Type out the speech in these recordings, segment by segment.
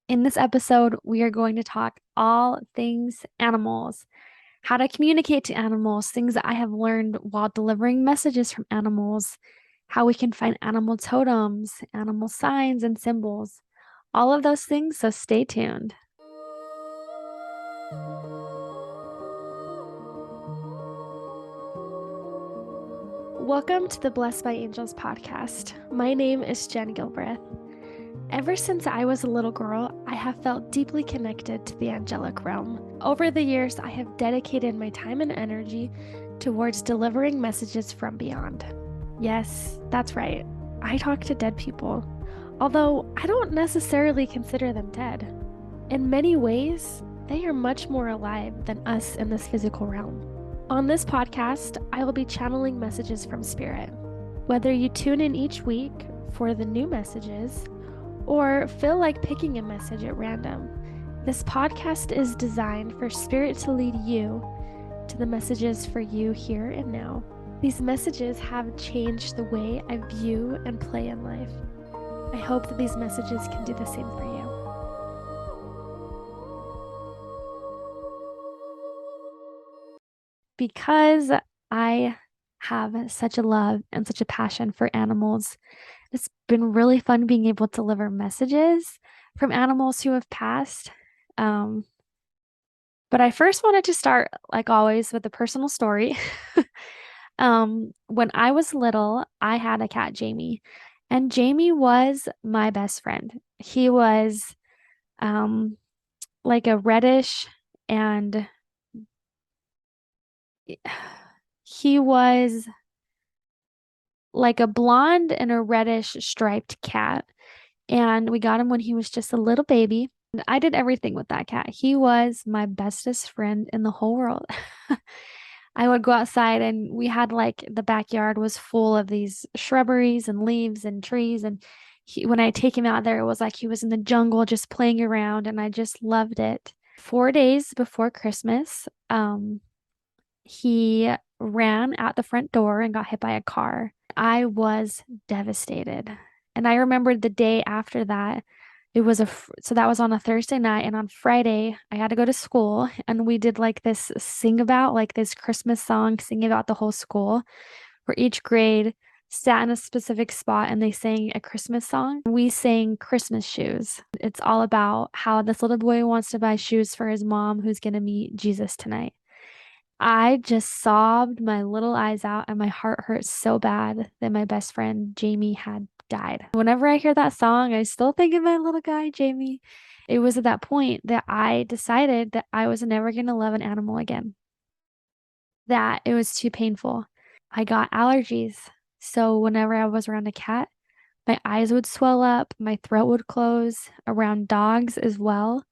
In this episode, we are going to talk all things animals, how to communicate to animals, things that I have learned while delivering messages from animals, how we can find animal totems, animal signs, and symbols, all of those things. So stay tuned. Welcome to the Blessed by Angels podcast. My name is Jen Gilbreth. Ever since I was a little girl, I have felt deeply connected to the angelic realm. Over the years, I have dedicated my time and energy towards delivering messages from beyond. Yes, that's right. I talk to dead people, although I don't necessarily consider them dead. In many ways, they are much more alive than us in this physical realm. On this podcast, I will be channeling messages from spirit. Whether you tune in each week for the new messages, or feel like picking a message at random, this podcast is designed for Spirit to lead you to the messages for you here and now. These messages have changed the way I view and play in life. I hope that these messages can do the same for you. Because I have such a love and such a passion for animals, it's been really fun being able to deliver messages from animals who have passed. But I first wanted to start, like always, with a personal story. When I was little, I had a cat, Jamie, and Jamie was my best friend. He was like a reddish and he was like a blonde and a reddish striped cat. And we got him when he was just a little baby. And I did everything with that cat. He was my bestest friend in the whole world. I would go outside and we had like the backyard was full of these shrubberies and leaves and trees. And when I take him out there, it was like he was in the jungle just playing around, and I just loved it. 4 days before Christmas, he ran out the front door and got hit by a car. I was devastated. And I remembered the day after that. So that was on a Thursday night, and on Friday I had to go to school, and we did like this sing about like this Christmas song, sing about the whole school, where each grade sat in a specific spot and they sang a Christmas song. We sang Christmas shoes. It's all about how this little boy wants to buy shoes for his mom who's going to meet Jesus tonight. I just sobbed my little eyes out, and my heart hurt so bad that my best friend Jamie had died. Whenever I hear that song, I still think of my little guy, Jamie. It was at that point that I decided that I was never going to love an animal again, that it was too painful. I got allergies. So whenever I was around a cat, my eyes would swell up, my throat would close, around dogs as well.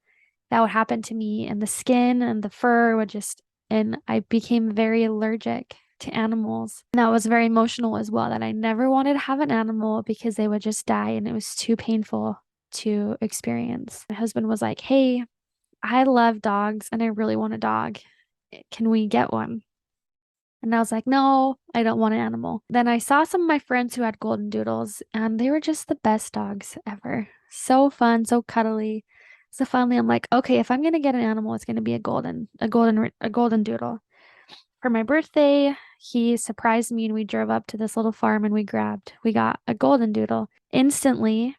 That would happen to me, and the skin and the fur would just, and I became very allergic to animals. And that was very emotional as well, that I never wanted to have an animal because they would just die and it was too painful to experience. My husband was like, "Hey, I love dogs and I really want a dog. Can we get one?" And I was like, "No, I don't want an animal." Then I saw some of my friends who had golden doodles, and they were just the best dogs ever. So fun, so cuddly. So finally, I'm like, okay, if I'm gonna get an animal, it's gonna be a golden doodle. For my birthday, he surprised me, and we drove up to this little farm and we got a golden doodle. Instantly,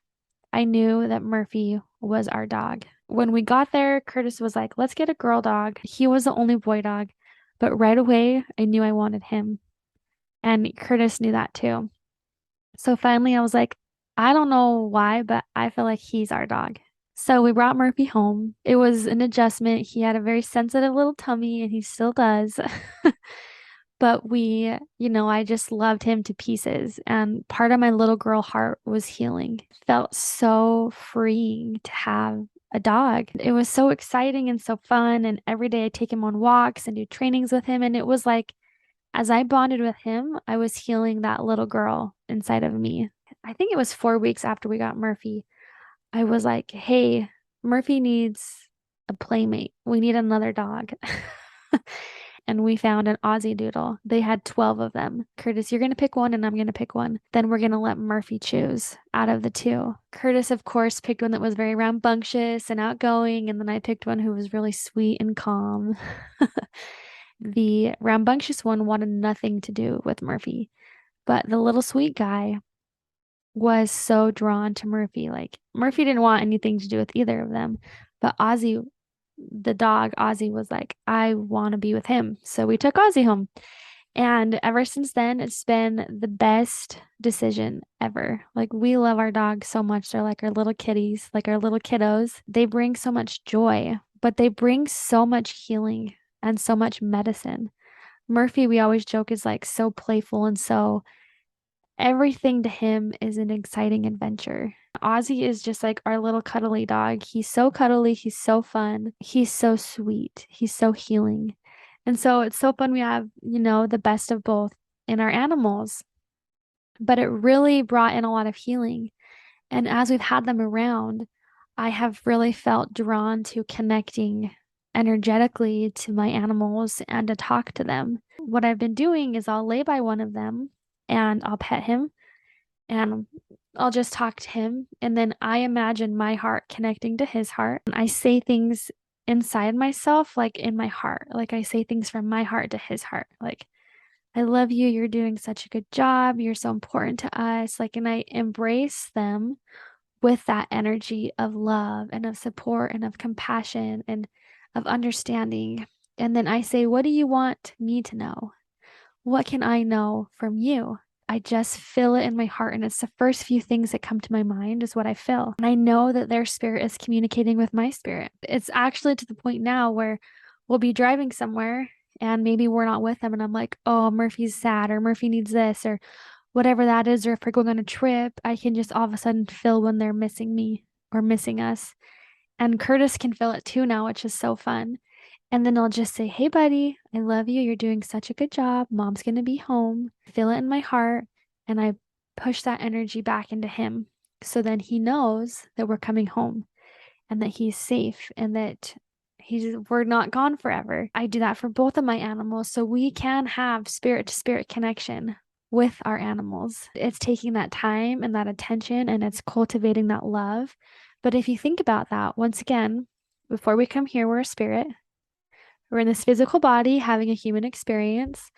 I knew that Murphy was our dog. When we got there, Curtis was like, "Let's get a girl dog." He was the only boy dog, but right away, I knew I wanted him. And Curtis knew that too. So finally, I was like, I don't know why, but I feel like he's our dog. So we brought Murphy home. It was an adjustment. He had a very sensitive little tummy, and he still does. But I just loved him to pieces. And part of my little girl heart was healing. It felt so freeing to have a dog. It was so exciting and so fun. And every day I take him on walks and do trainings with him. And it was like, as I bonded with him, I was healing that little girl inside of me. I think it was 4 weeks after we got Murphy. I was like, "Hey, Murphy needs a playmate. We need another dog." and we found an Aussie doodle. They had 12 of them. Curtis, you're going to pick one and I'm going to pick one. Then we're going to let Murphy choose out of the two. Curtis, of course, picked one that was very rambunctious and outgoing, and then I picked one who was really sweet and calm. The rambunctious one wanted nothing to do with Murphy, but the little sweet guy was so drawn to Murphy. Like Murphy didn't want anything to do with either of them, but Ozzy, the dog, Ozzy was like, I want to be with him. So we took Ozzy home. And ever since then, it's been the best decision ever. Like, we love our dogs so much. They're like our little kitties, like our little kiddos. They bring so much joy, but they bring so much healing and so much medicine. Murphy, we always joke, is like so playful, and so everything to him is an exciting adventure. Ozzy is just like our little cuddly dog. He's so cuddly. He's so fun. He's so sweet. He's so healing. And so it's so fun. We have, the best of both in our animals, but it really brought in a lot of healing. And as we've had them around, I have really felt drawn to connecting energetically to my animals and to talk to them. What I've been doing is I'll lay by one of them and I'll pet him and I'll just talk to him. And then I imagine my heart connecting to his heart. And I say things inside myself, like in my heart. Like I say things from my heart to his heart. Like, I love you. You're doing such a good job. You're so important to us. Like, and I embrace them with that energy of love and of support and of compassion and of understanding. And then I say, what do you want me to know? What can I know from you? I just feel it in my heart. And it's the first few things that come to my mind is what I feel. And I know that their spirit is communicating with my spirit. It's actually to the point now where we'll be driving somewhere and maybe we're not with them. And I'm like, oh, Murphy's sad, or Murphy needs this, or whatever that is. Or if we're going on a trip, I can just all of a sudden feel when they're missing me or missing us. And Curtis can feel it too now, which is so fun. And then I'll just say, hey, buddy, I love you. You're doing such a good job. Mom's going to be home. Feel it in my heart. And I push that energy back into him. So then he knows that we're coming home and that he's safe and that we're not gone forever. I do that for both of my animals so we can have spirit to spirit connection with our animals. It's taking that time and that attention and it's cultivating that love. But if you think about that, once again, before we come here, we're a spirit. We're in this physical body having a human experience.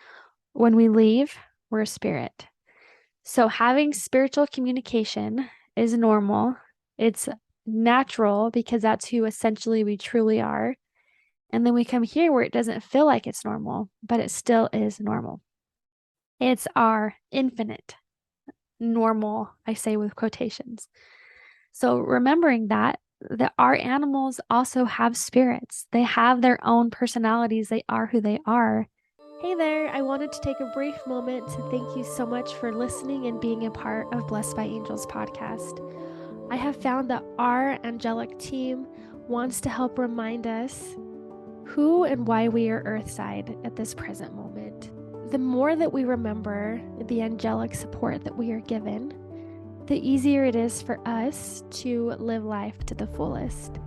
When we leave, we're a spirit. So having spiritual communication is normal. It's natural because that's who essentially we truly are. And then we come here where it doesn't feel like it's normal, but it still is normal. It's our infinite normal, I say with quotations. So remembering that our animals also have spirits. They have their own personalities. They are who they are. Hey there, I wanted to take a brief moment to thank you so much for listening and being a part of Blessed by Angels podcast. I have found that our angelic team wants to help remind us who and why we are earthside at this present moment. The more that we remember the angelic support that we are given, the easier it is for us to live life to the fullest.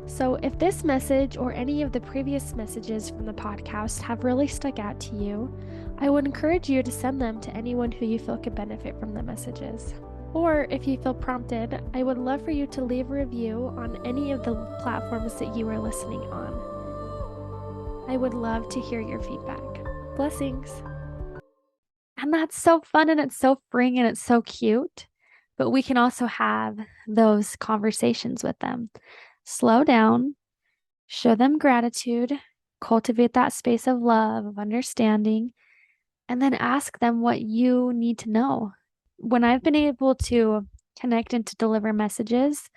So if this message or any of the previous messages from the podcast have really stuck out to you, I would encourage you to send them to anyone who you feel could benefit from the messages. Or if you feel prompted, I would love for you to leave a review on any of the platforms that you are listening on. I would love to hear your feedback. Blessings. And that's so fun and it's so freeing and it's so cute. But we can also have those conversations with them. Slow down, show them gratitude, cultivate that space of love, of understanding, and then ask them what you need to know. When I've been able to connect and to deliver messages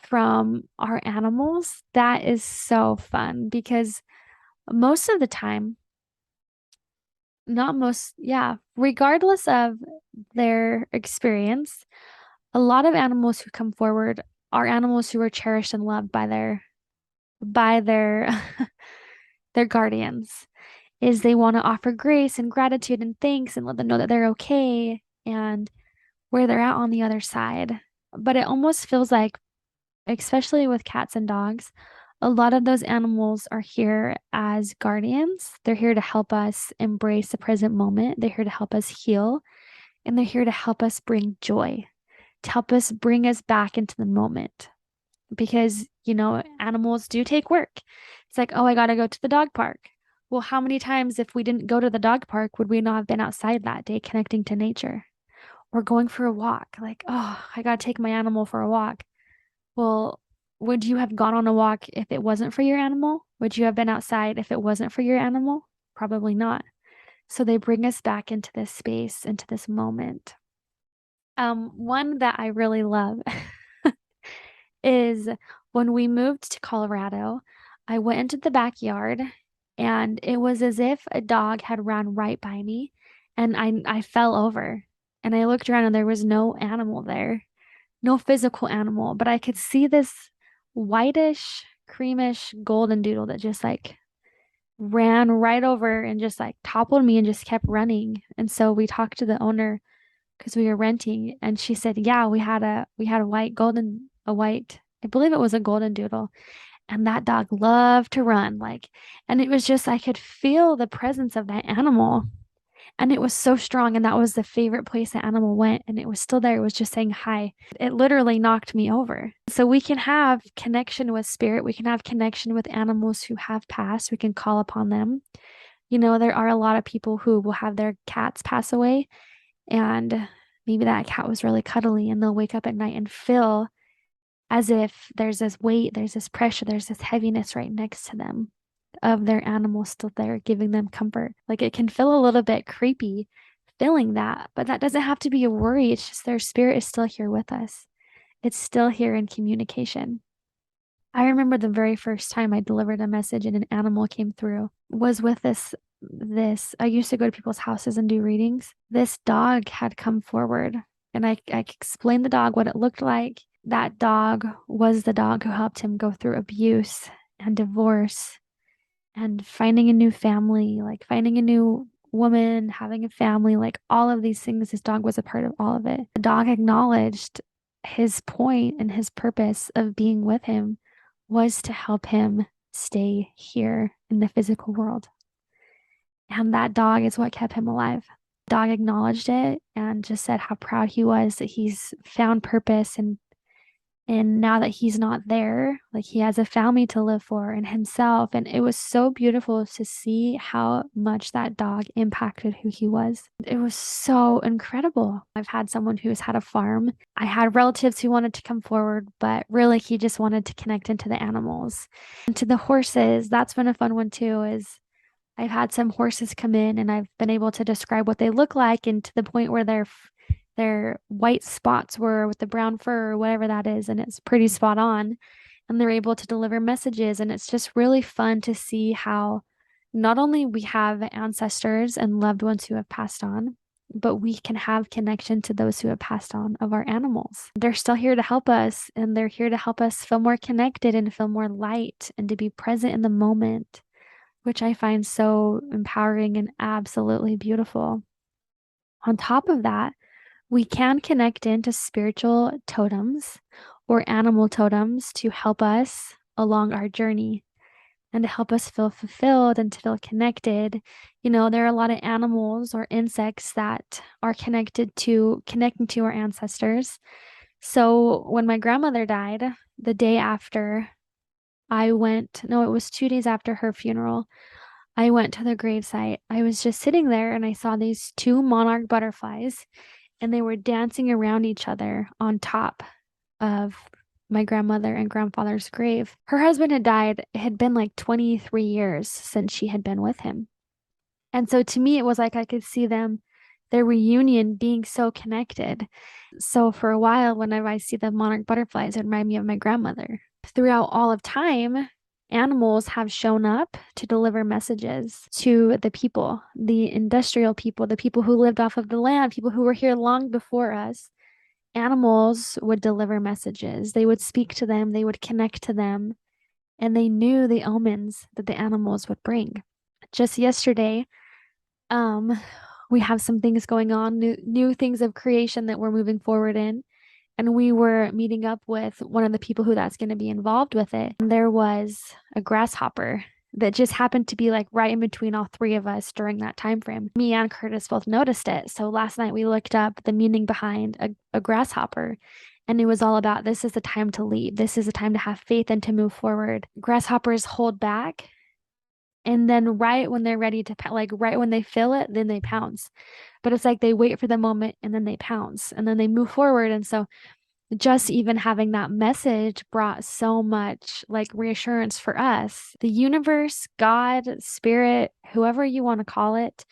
from our animals, that is so fun because most of the time, regardless of their experience, a lot of animals who come forward are animals who are cherished and loved by their their guardians. Is they want to offer grace and gratitude and thanks and let them know that they're okay and where they're at on the other side. But it almost feels like, especially with cats and dogs, A lot of those animals are here as guardians. They're here to help us embrace the present moment. They're here to help us heal, and they're here to help us bring joy, to help us bring us back into the moment. Because, animals do take work. It's like, oh, I got to go to the dog park. Well, how many times, if we didn't go to the dog park, would we not have been outside that day connecting to nature or going for a walk? Like, oh, I got to take my animal for a walk. Well, would you have gone on a walk if it wasn't for your animal? Would you have been outside if it wasn't for your animal? Probably not. So they bring us back into this space, into this moment. One that I really love is when we moved to Colorado, I went into the backyard and it was as if a dog had run right by me and I fell over and I looked around and there was no animal there, no physical animal, but I could see this whitish, creamish golden doodle that just like ran right over and just like toppled me and just kept running. And so we talked to the owner because we were renting and she said, "Yeah, we had a white, I believe it was a golden doodle, and that dog loved to run like, and it was just I could feel the presence of that animal and it was so strong, and that was the favorite place the animal went, and it was still there. It was just saying hi. It literally knocked me over. So we can have connection with spirit. We can have connection with animals who have passed. We can call upon them. There are a lot of people who will have their cats pass away, and maybe that cat was really cuddly, and they'll wake up at night and feel as if there's this weight, there's this pressure, there's this heaviness right next to them of their animal still there, giving them comfort. Like it can feel a little bit creepy feeling that, but that doesn't have to be a worry. It's just their spirit is still here with us. It's still here in communication. I remember the very first time I delivered a message and an animal came through was with this I used to go to people's houses and do readings. This dog had come forward and I explained the dog what it looked like. That dog was the dog who helped him go through abuse and divorce and finding a new family, like finding a new woman, having a family, like all of these things. His dog was a part of all of it. The dog acknowledged his point and his purpose of being with him was to help him stay here in the physical world. And that dog is what kept him alive. The dog acknowledged it and just said how proud he was that he's found purpose, and now that he's not there, like he has a family to live for and himself. And it was so beautiful to see how much that dog impacted who he was. It was so incredible. I've had someone who's had a farm. I had relatives who wanted to come forward, but really he just wanted to connect into the animals. And to the horses, that's been a fun one too, is I've had some horses come in and I've been able to describe what they look like, and to the point where their white spots were with the brown fur or whatever that is, and it's pretty spot on. And they're able to deliver messages, and it's just really fun to see how not only we have ancestors and loved ones who have passed on, but we can have connection to those who have passed on of our animals. They're still here to help us, and they're here to help us feel more connected and feel more light and to be present in the moment, which I find so empowering and absolutely beautiful. On top of that, we can connect into spiritual totems or animal totems to help us along our journey and to help us feel fulfilled and to feel connected. There are a lot of animals or insects that are connecting to our ancestors. So when my grandmother died, the day after it was 2 days after her funeral, I went to the gravesite. I was just sitting there and I saw these two monarch butterflies, and they were dancing around each other on top of my grandmother and grandfather's grave. Her husband had died. It had been like 23 years since she had been with him. And so to me, it was like I could see their reunion being so connected. So for a while, whenever I see the monarch butterflies, it remind me of my grandmother. Throughout all of time, animals have shown up to deliver messages to the people, the industrial people, the people who lived off of the land, people who were here long before us. Animals would deliver messages. They would speak to them, they would connect to them, and they knew the omens that the animals would bring. Just yesterday, we have some things going on, new things of creation that we're moving forward in. And we were meeting up with one of the people who that's going to be involved with it. And there was a grasshopper that just happened to be like right in between all three of us during that time frame. Me and Curtis both noticed it. So last night we looked up the meaning behind a grasshopper. And it was all about, this is the time to lead. This is the time to have faith and to move forward. Grasshoppers hold back. And then right when they're ready to, like right when they feel it, then they pounce. But it's like they wait for the moment and then they pounce and then they move forward. And so just even having that message brought so much like reassurance for us. The universe, God, spirit, whoever you want to call it,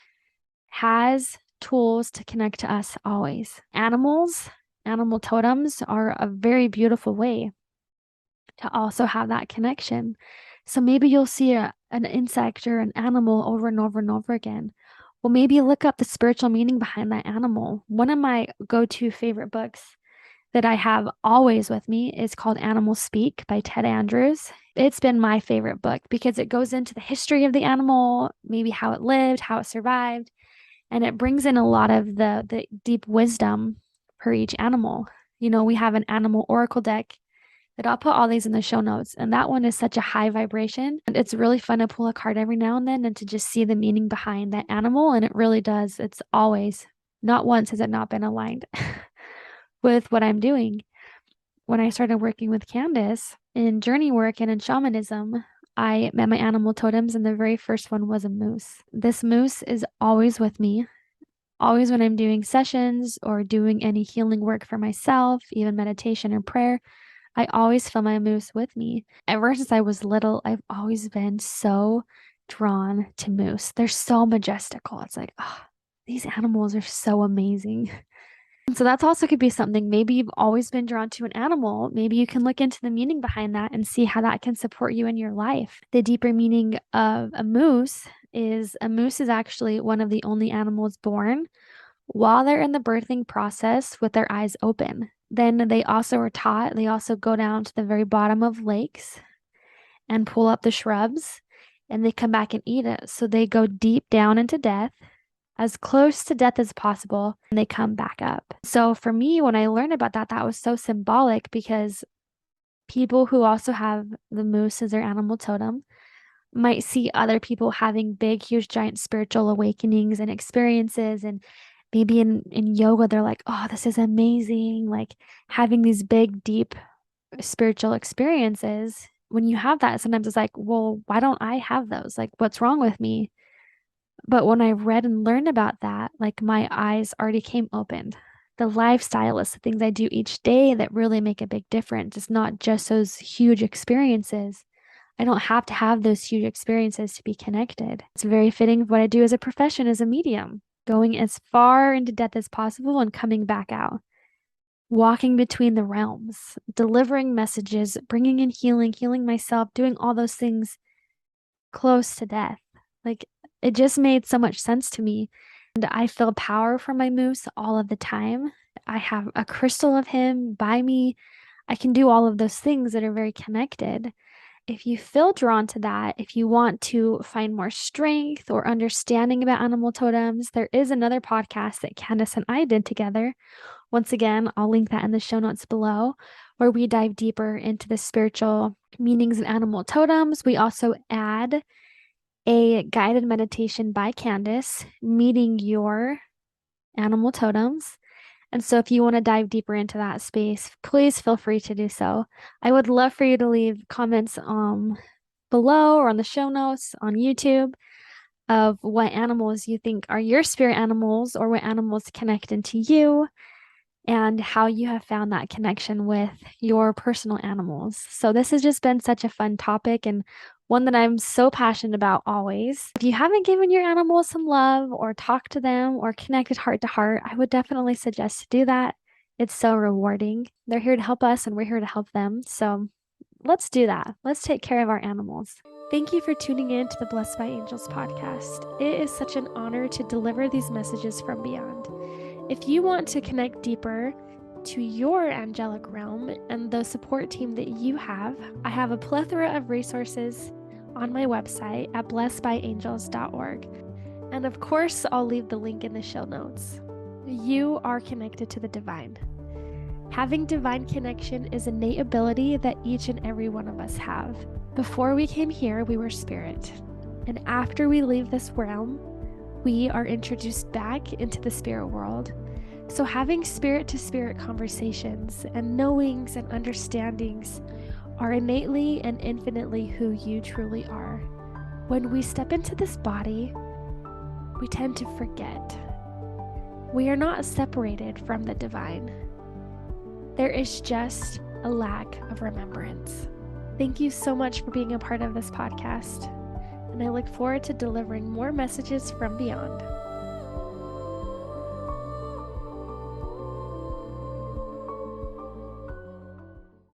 has tools to connect to us always. Animal totems are a very beautiful way to also have that connection. So maybe you'll see an insect or an animal over and over and over again. Well, maybe look up the spiritual meaning behind that animal. One of my go-to favorite books that I have always with me is called Animal Speak by Ted Andrews. It's been my favorite book because it goes into the history of the animal, maybe how it lived, how it survived, and it brings in a lot of the deep wisdom for each animal. You know, we have an animal oracle deck that I'll put all these in the show notes, and that one is such a high vibration. And it's really fun to pull a card every now and then and to just see the meaning behind that animal, and it really does. It's always, not once has it not been aligned with what I'm doing. When I started working with Candace in journey work and in shamanism, I met my animal totems, and the very first one was a moose. This moose is always with me, always when I'm doing sessions or doing any healing work for myself, even meditation or prayer. I always feel my moose with me. Ever since I was little, I've always been so drawn to moose. They're so majestical. It's like, oh, these animals are so amazing. And so that's also could be something. Maybe you've always been drawn to an animal. Maybe you can look into the meaning behind that and see how that can support you in your life. The deeper meaning of a moose is actually one of the only animals born while they're in the birthing process with their eyes open. Then they also are taught, they also go down to the very bottom of lakes and pull up the shrubs, and they come back and eat it. So they go deep down into death, as close to death as possible, and they come back up. So for me, when I learned about that, that was so symbolic because people who also have the moose as their animal totem might see other people having big, huge, giant spiritual awakenings and experiences. And maybe in yoga, they're like, oh, this is amazing. Like having these big, deep spiritual experiences. When you have that, sometimes it's like, well, why don't I have those? Like, what's wrong with me? But when I read and learned about that, like my eyes already came opened. The lifestyle is the things I do each day that really make a big difference. It's not just those huge experiences. I don't have to have those huge experiences to be connected. It's very fitting of what I do as a profession as a medium, going as far into death as possible and coming back out, walking between the realms, delivering messages, bringing in healing, healing myself, doing all those things close to death. Like it just made so much sense to me. And I feel power from my moose all of the time. I have a crystal of him by me. I can do all of those things that are very connected. If you feel drawn to that, if you want to find more strength or understanding about animal totems, there is another podcast that Candace and I did together. Once again, I'll link that in the show notes below, where we dive deeper into the spiritual meanings of animal totems. We also add a guided meditation by Candace, meeting your animal totems. And so if you want to dive deeper into that space, please feel free to do so. I would love for you to leave comments below or on the show notes on YouTube of what animals you think are your spirit animals or what animals connect into you and how you have found that connection with your personal animals. So this has just been such a fun topic and one that I'm so passionate about always. If you haven't given your animals some love or talked to them or connected heart to heart, I would definitely suggest to do that. It's so rewarding. They're here to help us and we're here to help them. So let's do that. Let's take care of our animals. Thank you for tuning in to the Blessed by Angels podcast. It is such an honor to deliver these messages from beyond. If you want to connect deeper to your angelic realm and the support team that you have, I have a plethora of resources on my website at blessedbyangels.org. And of course, I'll leave the link in the show notes. You are connected to the divine. Having divine connection is an innate ability that each and every one of us have. Before we came here, we were spirit. And after we leave this realm, we are introduced back into the spirit world. So having spirit-to-spirit conversations and knowings and understandings are innately and infinitely who you truly are. When we step into this body, we tend to forget. We are not separated from the divine. There is just a lack of remembrance. Thank you so much for being a part of this podcast, and I look forward to delivering more messages from beyond.